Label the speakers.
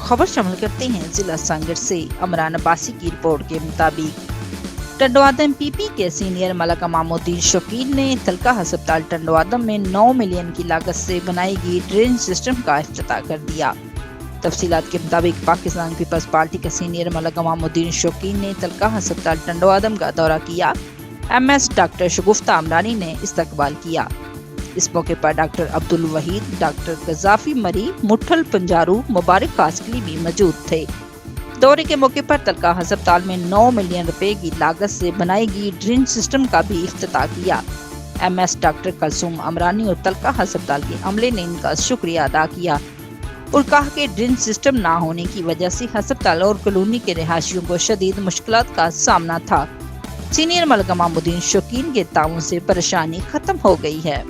Speaker 1: खबर शामिल करते हैं जिला सांगड़ से। अमरान अब्बासी की रिपोर्ट के मुताबिक टंडवादम पीपी के सीनियर मलक इमामुद्दीन शौकीन ने तलका अस्पताल टंडवादम में 9 मिलियन की लागत से बनाई गई ड्रेन सिस्टम का इफ्तिताह कर दिया। तफसीलात के मुताबिक पाकिस्तान पीपल्स पार्टी के सीनियर मलक इमामुद्दीन शौकीन ने तलका अस्पताल टंडवादम का दौरा किया। MS डॉक्टर शगुफ्ता अमरानी ने इस्तकबाल किया। इस मौके पर डॉक्टर अब्दुल वहीद, डॉक्टर गजाफी मरी, मुठल पंजारू, मुबारक कासकली भी मौजूद थे। दौरे के मौके पर तलका अस्पताल में 9 मिलियन रुपए की लागत से बनाई गई ड्रेन सिस्टम का भी इफ्तिताह किया। MS डॉक्टर कलसूम अमरानी और तलका अस्पताल के अमले ने इनका शुक्रिया अदा किया और कहा कि ड्रेन सिस्टम ना होने की वजह से अस्पताल और कॉलोनी के रहायशियों को शदीद मुश्किलात का सामना था। सीनियर मलक इमामुद्दीन शौकीन के ताउन से परेशानी खत्म हो गई है।